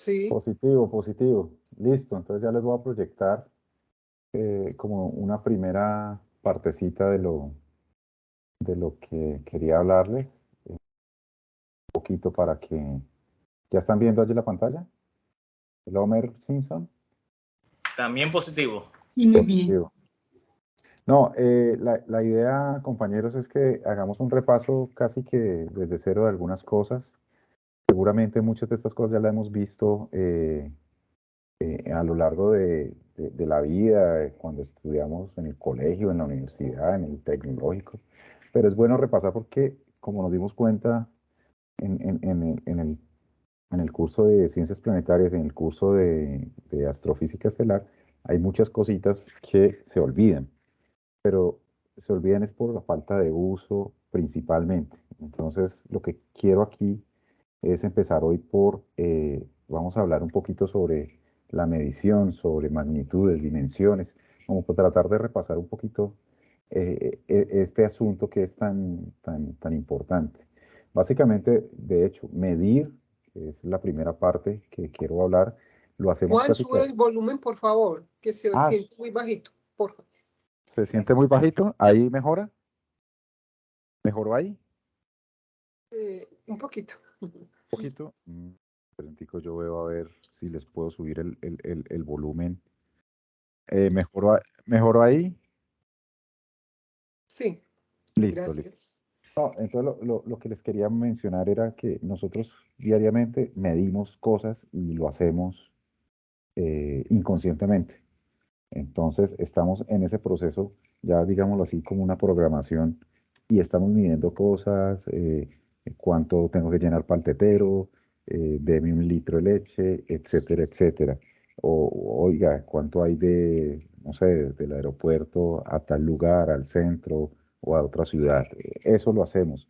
Sí, Positivo, positivo. Listo, entonces ya les voy a proyectar como una primera partecita de lo que quería hablarles, un poquito para que... ¿Ya están viendo allí la pantalla? El Homer Simpson. También positivo. sí, muy bien. Positivo. No, la idea, compañeros, es que hagamos un repaso casi que desde cero de algunas cosas. Seguramente muchas de estas cosas ya las hemos visto a lo largo de la vida, cuando estudiamos en el colegio, en la universidad, en el tecnológico. Pero es bueno repasar porque, como nos dimos cuenta en el curso de ciencias planetarias, en el curso de astrofísica estelar, hay muchas cositas que se olvidan, pero se olvidan es por la falta de uso principalmente. Entonces, lo que quiero aquí es empezar hoy vamos a hablar un poquito sobre la medición, sobre magnitudes, dimensiones, como por tratar de repasar un poquito este asunto que es tan importante. Básicamente, de hecho, medir, que es la primera parte que quiero hablar, lo hacemos Juan, casi que... sube el volumen, por favor, que se Ah, siente muy bajito. Por favor. ¿se siente muy Gracias. bajito? ¿Ahí mejora? ¿Mejoró ahí? Un poquito. ¿Un poquito? Espérentico, yo veo a ver si les puedo subir el volumen. ¿Mejoró ahí? Sí, Listo, listo. gracias. No, entonces lo que les quería mencionar era que nosotros diariamente medimos cosas y lo hacemos inconscientemente. Entonces estamos en ese proceso, ya digámoslo así, como una programación y estamos midiendo cosas, cuánto tengo que llenar para el tetero, deme 1 litro de leche, etcétera, etcétera. Oiga, cuánto hay no sé, del aeropuerto a tal lugar, al centro o a otra ciudad. Eso lo hacemos.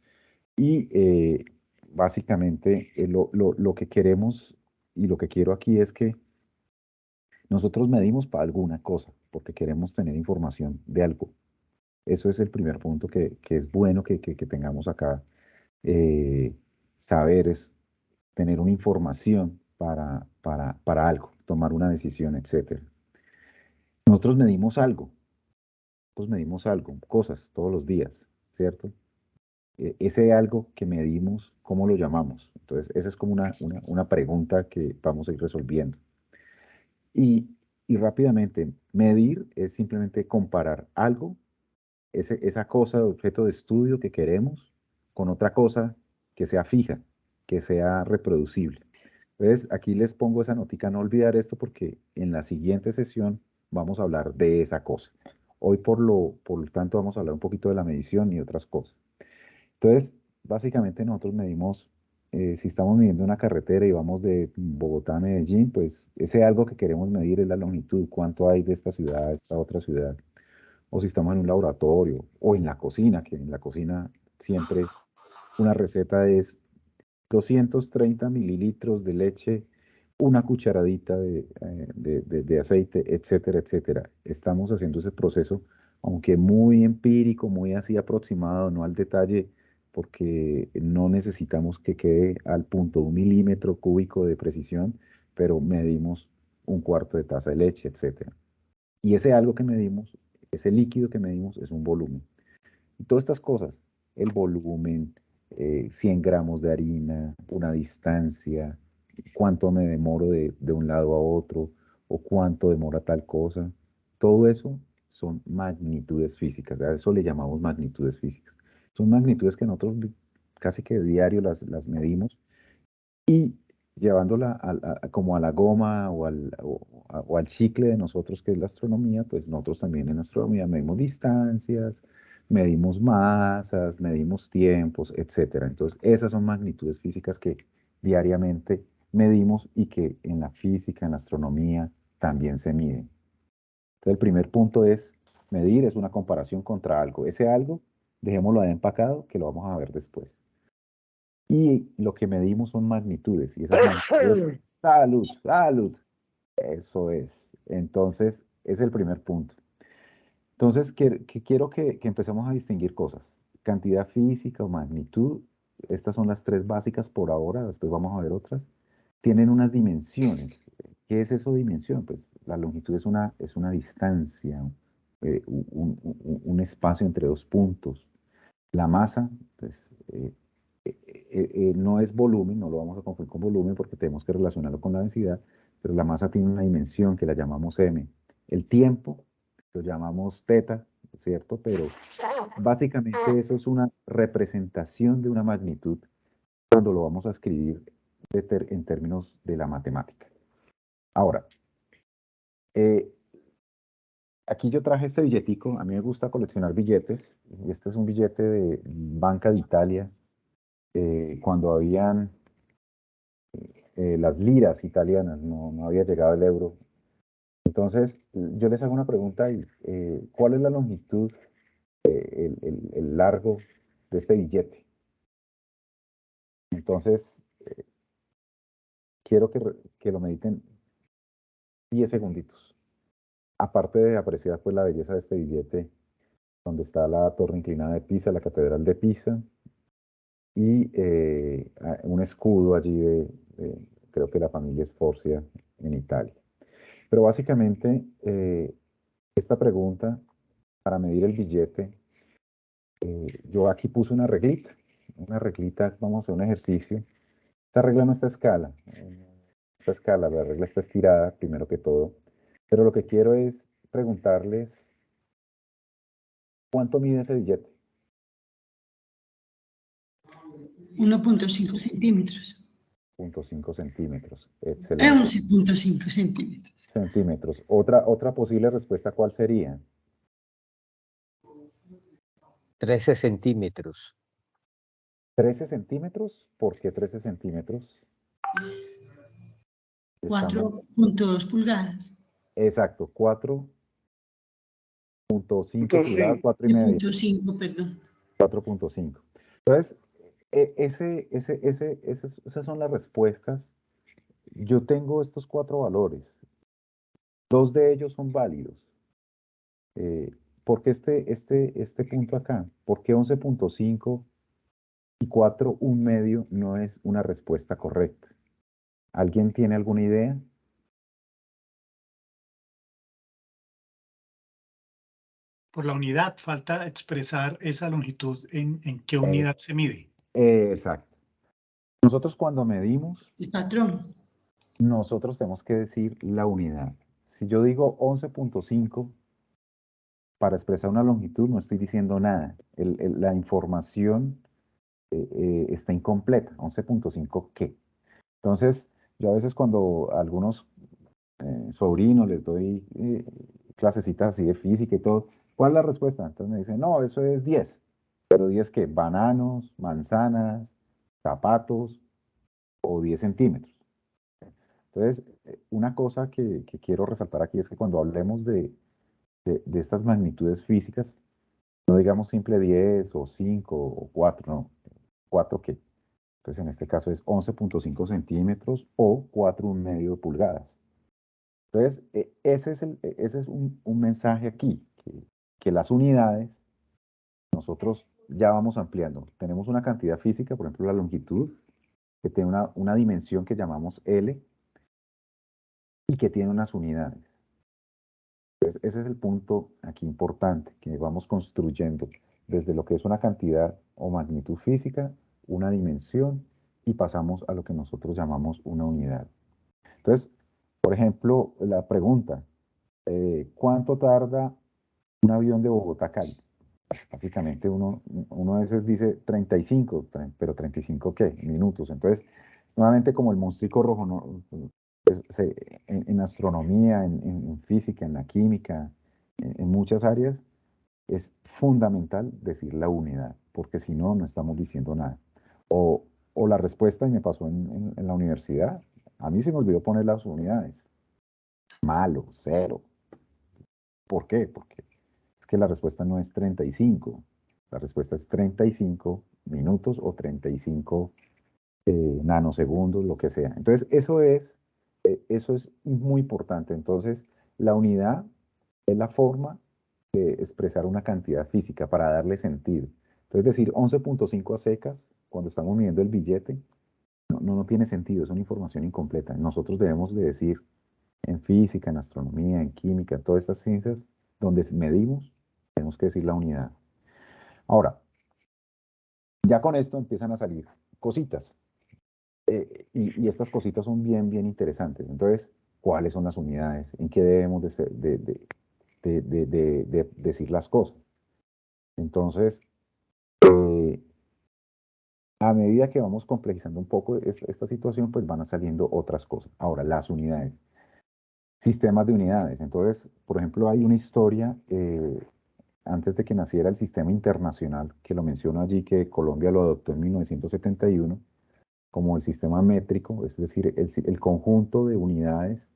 Y básicamente lo que queremos y lo que quiero aquí es que nosotros medimos para alguna cosa, porque queremos tener información de algo. Eso es el primer punto que es bueno que tengamos acá. eh, Saber es tener una información para algo, tomar una decisión, etcétera. Nosotros medimos algo, cosas todos los días, ¿cierto? Ese algo que medimos, ¿cómo lo llamamos? Entonces, esa es como una pregunta que vamos a ir resolviendo. Y, y rápidamente, medir es simplemente comparar algo, esa cosa, objeto de estudio que queremos, con otra cosa que sea fija, que sea reproducible. Entonces, aquí les pongo esa notica, no olvidar esto porque en la siguiente sesión vamos a hablar de esa cosa. Hoy, por lo tanto, vamos a hablar un poquito de la medición y otras cosas. Entonces, básicamente nosotros medimos, si estamos midiendo una carretera y vamos de Bogotá a Medellín, pues ese algo que queremos medir es la longitud, cuánto hay de esta ciudad a esta otra ciudad. O si estamos en un laboratorio o en la cocina, que en la cocina siempre una receta es 230 mililitros de leche, una cucharadita de aceite, etcétera, etcétera. Estamos haciendo ese proceso, aunque muy empírico, muy así aproximado, no al detalle, porque no necesitamos que quede al punto 1 milímetro cúbico de precisión, pero medimos 1/4 de taza de leche, etcétera. Y ese algo que medimos, ese líquido que medimos es un volumen. Y todas estas cosas, el volumen, 100 gramos de harina, una distancia, cuánto me demoro de un lado a otro, o cuánto demora tal cosa, todo eso son magnitudes físicas. A eso le llamamos magnitudes físicas. Son magnitudes que nosotros casi que diario las medimos y llevándola como a la goma o al chicle de nosotros, que es la astronomía, pues nosotros también en astronomía medimos distancias, medimos masas, medimos tiempos, etcétera. Entonces, esas son magnitudes físicas que diariamente medimos y que en la física, en la astronomía, también se miden. Entonces, el primer punto es medir, es una comparación contra algo. Ese algo, dejémoslo ahí empacado, que lo vamos a ver después. Y lo que medimos son magnitudes, y esas magnitudes, salud, salud, eso es. Entonces, es el primer punto. Entonces, quiero que empecemos a distinguir cosas. Cantidad física o magnitud, estas son las tres básicas por ahora, después vamos a ver otras. tienen unas dimensiones. ¿Qué es eso de dimensión? Pues la longitud es una distancia, un espacio entre dos puntos. La masa, pues, no es volumen, no lo vamos a confundir con volumen porque tenemos que relacionarlo con la densidad, pero la masa tiene una dimensión que la llamamos m. El tiempo lo llamamos teta, ¿cierto? Pero básicamente eso es una representación de una magnitud cuando lo vamos a escribir en términos de la matemática. Ahora, aquí yo traje este billetico, a mí me gusta coleccionar billetes, y este es un billete de Banca de Italia, cuando habían las liras italianas, no había llegado el euro. Entonces, yo les hago una pregunta y ¿cuál es la longitud, el largo de este billete? Entonces, quiero que lo mediten 10 segunditos. Aparte de apreciar pues la belleza de este billete, donde está la torre inclinada de Pisa, la catedral de Pisa, y un escudo allí creo que la familia Sforza en Italia. Pero básicamente, esta pregunta, para medir el billete, yo aquí puse una reglita, vamos a hacer un ejercicio. Esta regla no está a escala, la regla está estirada, primero que todo, pero lo que quiero es preguntarles, ¿cuánto mide ese billete? 1,5 centímetros. 0.5 centímetros. Excelente. 11,5 centímetros. Centímetros. Otra posible respuesta, ¿cuál sería? 13 centímetros. 13 centímetros. ¿Por qué 13 centímetros? 4,2 pulgadas. Exacto, 4.5 pulgadas, 4,5. 4,5, perdón. 4.5. Entonces, esas son las respuestas. Yo tengo estos 4 valores. 2 de ellos son válidos. ¿Por qué este punto acá? ¿Por qué 11.5 y 4, un medio, no es una respuesta correcta? ¿Alguien tiene alguna idea? Por la unidad, falta expresar esa longitud en qué unidad se mide. Exacto. Nosotros cuando medimos, El patrón. nosotros tenemos que decir la unidad. Si yo digo 11.5, para expresar una longitud no estoy diciendo nada. La información está incompleta. 11.5 ¿qué? Entonces, yo a veces cuando a algunos sobrinos les doy clasecitas así de física y todo, ¿cuál es la respuesta? Entonces me dicen, no, eso es 10. ¿Pero 10 qué? Bananos, manzanas, zapatos o 10 centímetros. Entonces, una cosa que quiero resaltar aquí es que cuando hablemos de estas magnitudes físicas, no digamos simple 10 o 5 o 4, no. 4 qué. Entonces, en este caso es 11.5 centímetros o 4,1 pulgadas. Entonces, ese es un mensaje aquí, que las unidades, nosotros ya vamos ampliando. Tenemos una cantidad física, por ejemplo, la longitud, que tiene una dimensión que llamamos L y que tiene unas unidades. Entonces, ese es el punto aquí importante, que vamos construyendo desde lo que es una cantidad o magnitud física, una dimensión, y pasamos a lo que nosotros llamamos una unidad. Entonces, por ejemplo, la pregunta, ¿cuánto tarda un avión de Bogotá a Cali? Básicamente uno a veces dice 35, pero 35 ¿qué? Minutos. Entonces, nuevamente como el monstruico rojo, ¿no? En astronomía, en física, en la química, en muchas áreas, es fundamental decir la unidad, porque si no, no estamos diciendo nada. O la respuesta, y me pasó en la universidad, a mí se me olvidó poner las unidades. Malo, 0. ¿Por qué? Porque es que la respuesta no es 35, la respuesta es 35 minutos o 35 nanosegundos, lo que sea. Entonces, eso es muy importante. Entonces, la unidad es la forma de expresar una cantidad física para darle sentido. Entonces, decir 11.5 a secas, cuando estamos midiendo el billete, no tiene sentido, es una información incompleta. Nosotros debemos de decir en física, en astronomía, en química, en todas estas ciencias donde medimos, tenemos que decir la unidad. Ahora, ya con esto empiezan a salir cositas. Y estas cositas son bien, bien interesantes. Entonces, ¿cuáles son las unidades? ¿En qué debemos de decir las cosas? Entonces, a medida que vamos complejizando un poco esta situación, pues van saliendo otras cosas. Ahora, las unidades. Sistemas de unidades. Entonces, por ejemplo, hay una historia, antes de que naciera el sistema internacional, que lo menciono allí, que Colombia lo adoptó en 1971, como el sistema métrico, es decir, el conjunto de unidades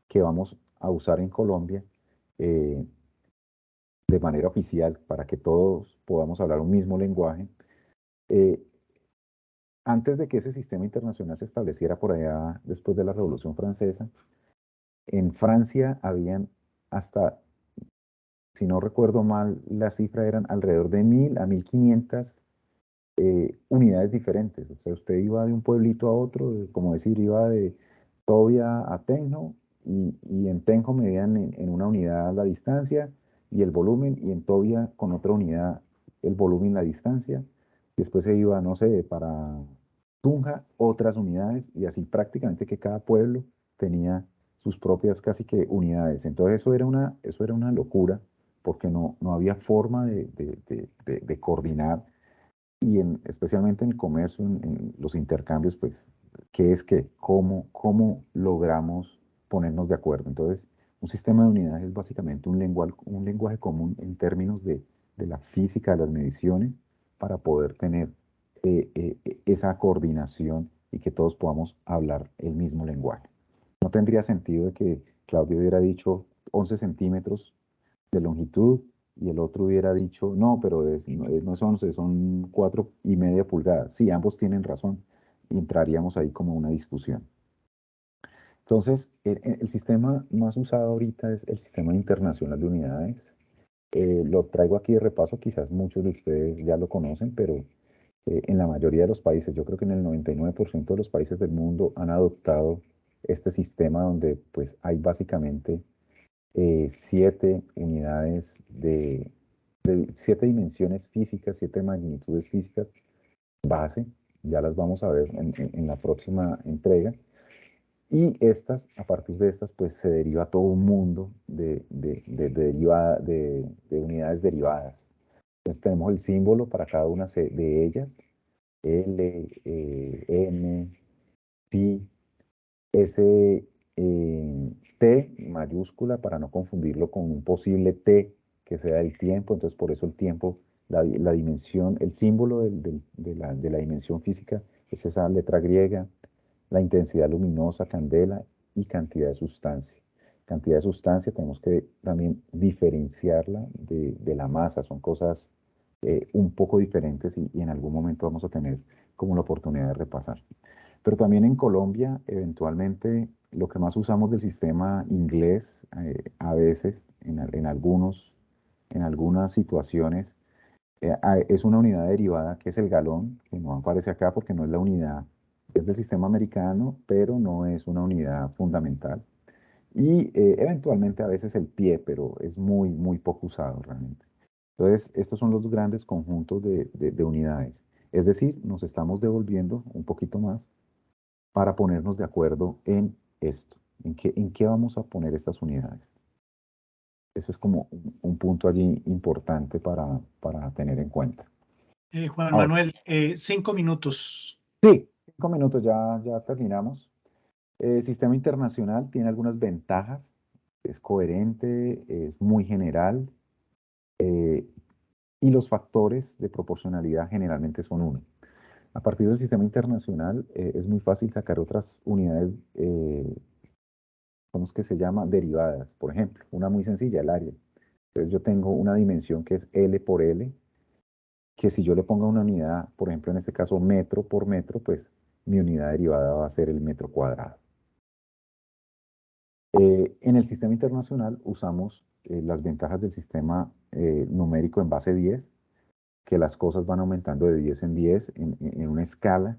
que vamos a usar en Colombia de manera oficial para que todos podamos hablar un mismo lenguaje. Antes de que ese sistema internacional se estableciera por allá después de la Revolución Francesa, en Francia habían hasta, si no recuerdo mal, la cifra eran alrededor de 1000 a 1500 unidades diferentes. O sea, usted iba de un pueblito a otro, como decir, iba de Tovia a Tenjo, y en Tenjo medían en una unidad la distancia y el volumen, y en Tovia con otra unidad el volumen y la distancia. Después se iba, no sé, para Tunja, otras unidades, y así prácticamente que cada pueblo tenía sus propias casi que unidades. Entonces eso era una locura, porque no había forma de coordinar, y especialmente en el comercio, en los intercambios, pues, ¿qué es qué? ¿Cómo logramos ponernos de acuerdo? Entonces, un sistema de unidades es básicamente un lenguaje común en términos de la física, de las mediciones, para poder tener esa coordinación y que todos podamos hablar el mismo lenguaje. No tendría sentido de que Claudio hubiera dicho 11 centímetros de longitud y el otro hubiera dicho, no, pero no es 11, son 4,5 pulgadas. Sí, ambos tienen razón. Y entraríamos ahí como una discusión. Entonces, el sistema más usado ahorita es el Sistema Internacional de Unidades. Lo traigo aquí de repaso, quizás muchos de ustedes ya lo conocen, pero en la mayoría de los países, yo creo que en el 99% de los países del mundo han adoptado este sistema donde pues hay básicamente 7 unidades de 7 dimensiones físicas, 7 magnitudes físicas base, ya las vamos a ver en la próxima entrega. Y a partir de estas, pues se deriva todo un mundo de unidades derivadas. Entonces tenemos el símbolo para cada una de ellas, L, M, pi, S, T mayúscula para no confundirlo con un posible T que sea el tiempo. Entonces por eso el tiempo, la dimensión, el símbolo de la dimensión física es esa letra griega, la intensidad luminosa, candela, y cantidad de sustancia. Cantidad de sustancia tenemos que también diferenciarla de la masa, son cosas un poco diferentes, y en algún momento vamos a tener como la oportunidad de repasar. Pero también en Colombia, eventualmente, lo que más usamos del sistema inglés, a veces, en algunas situaciones, es una unidad derivada que es el galón, que no aparece acá porque no es la unidad, es del sistema americano, pero no es una unidad fundamental. Y eventualmente a veces el pie, pero es muy, muy poco usado realmente. Entonces, estos son los grandes conjuntos de unidades. Es decir, nos estamos devolviendo un poquito más para ponernos de acuerdo en esto, en qué vamos a poner estas unidades. Eso es como un punto allí importante para tener en cuenta. Juan Ahora, Manuel, 5 minutos. sí, 5 minutos, ya terminamos. Sistema internacional tiene algunas ventajas, es coherente, es muy general, y los factores de proporcionalidad generalmente son 1. A partir del sistema internacional es muy fácil sacar otras unidades, ¿cómo es que se llama? Derivadas. Por ejemplo, una muy sencilla, el área. Entonces yo tengo una dimensión que es L por L, que si yo le pongo una unidad, por ejemplo en este caso metro por metro, pues mi unidad derivada va a ser el metro cuadrado. En el sistema internacional usamos las ventajas del sistema numérico en base 10, que las cosas van aumentando de 10 en 10 en una escala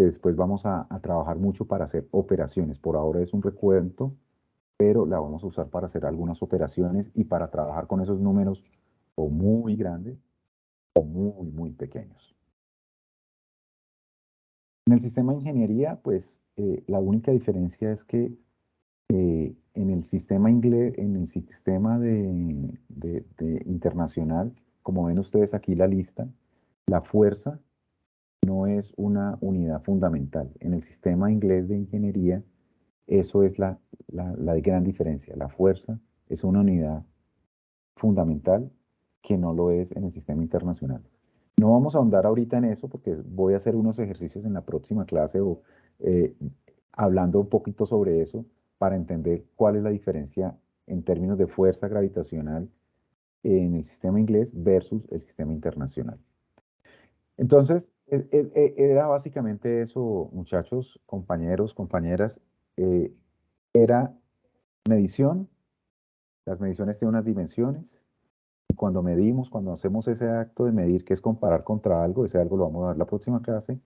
Después vamos a trabajar mucho para hacer operaciones. Por ahora es un recuento, pero la vamos a usar para hacer algunas operaciones y para trabajar con esos números o muy grandes o muy, muy pequeños. En el sistema de ingeniería, pues la única diferencia es que en el sistema inglés, en el sistema de internacional, como ven ustedes aquí la lista, la fuerza no es una unidad fundamental. En el sistema inglés de ingeniería, eso es la gran diferencia. La fuerza es una unidad fundamental que no lo es en el sistema internacional. No vamos a ahondar ahorita en eso porque voy a hacer unos ejercicios en la próxima clase o hablando un poquito sobre eso para entender cuál es la diferencia en términos de fuerza gravitacional en el sistema inglés versus el sistema internacional. Entonces, era básicamente eso, muchachos, compañeros, compañeras. Era medición. Las mediciones tienen unas dimensiones. Y cuando medimos, cuando hacemos ese acto de medir, que es comparar contra algo, ese algo lo vamos a ver en la próxima clase,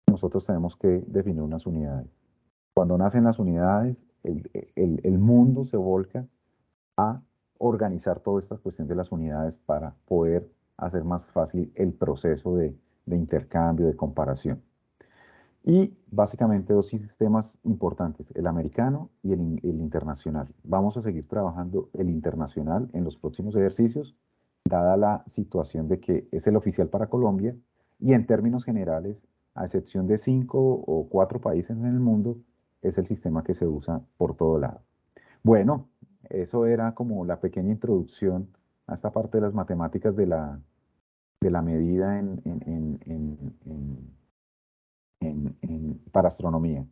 nosotros tenemos que definir unas unidades. Cuando nacen las unidades, el mundo se volca a organizar toda esta cuestión de las unidades para poder hacer más fácil el proceso de intercambio, de comparación. Y básicamente dos sistemas importantes, el americano y el internacional. Vamos a seguir trabajando el internacional en los próximos ejercicios, dada la situación de que es el oficial para Colombia y en términos generales, a excepción de 5 o 4 países en el mundo, es el sistema que se usa por todo lado. Bueno, eso era como la pequeña introducción a esta parte de las matemáticas de la medida para astronomía.